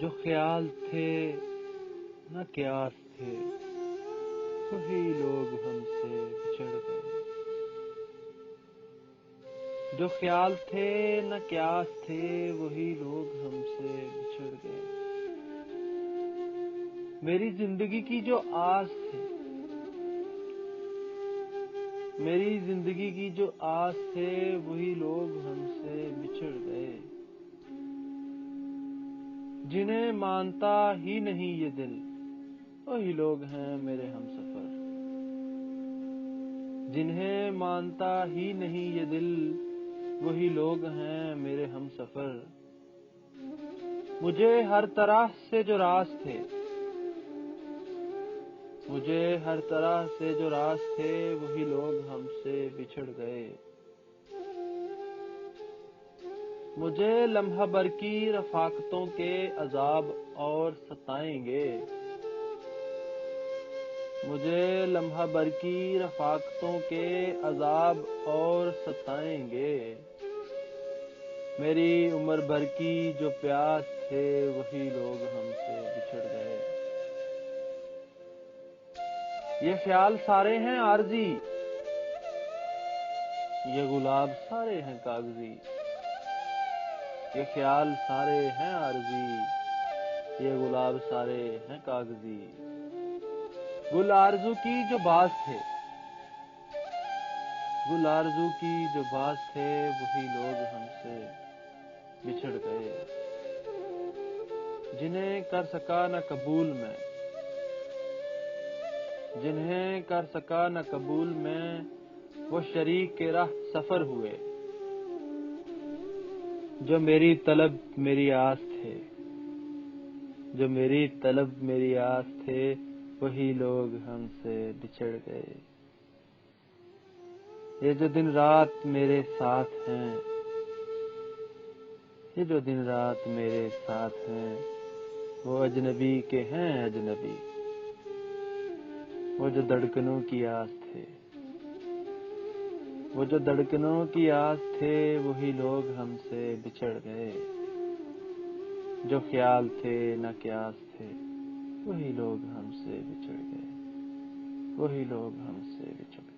جو خیال تھے نہ قیاس تھے وہی لوگ ہم سے بچھڑ گئے۔ جو خیال تھے نہ قیاس تھے وہی لوگ ہم سے بچھڑ گئے۔ میری زندگی کی جو آس تھے، میری زندگی کی جو آس تھے وہی لوگ ہم سے بچھڑ گئے۔ جنہیں مانتا ہی نہیں یہ دل وہی لوگ ہیں میرے ہم سفر۔ جنہیں مانتا ہی نہیں یہ دل وہی لوگ ہیں میرے ہم سفر۔ مجھے ہر طرح سے جو راز تھے، مجھے ہر طرح سے جو راز تھے وہی لوگ ہم سے بچھڑ گئے۔ مجھے لمحہ بھر کی رفاقتوں کے عذاب اور ستائیں گے۔ مجھے لمحہ بھر کی رفاقتوں کے عذاب اور ستائیں گے۔ میری عمر بھر کی جو پیاس تھے وہی لوگ ہم سے بچھڑ گئے۔ یہ خیال سارے ہیں عارضی، یہ گلاب سارے ہیں کاغذی۔ یہ خیال سارے ہیں عارضی، یہ گلاب سارے ہیں کاغذی۔ گل آرزو کی جو باز تھے، گل آرزو کی جو باز تھے وہی لوگ ہم سے بچھڑ گئے۔ جنہیں کر سکا نہ قبول میں، جنہیں کر سکا نہ قبول میں وہ شریک کے راہ سفر ہوئے۔ جو میری طلب میری آس تھے، جو میری طلب میری آس تھے وہی لوگ ہم سے بچھڑ گئے۔ یہ جو دن رات میرے ساتھ ہیں، یہ جو دن رات میرے ساتھ ہیں وہ اجنبی کے ہیں اجنبی۔ وہ جو دھڑکنوں کی آس تھے، وہ جو دھڑکنوں کی آس تھے وہی لوگ ہم سے بچھڑ گئے۔ جو خیال تھے نہ قیاس تھے وہی لوگ ہم سے بچھڑ گئے، وہی لوگ ہم سے بچھڑ گئے۔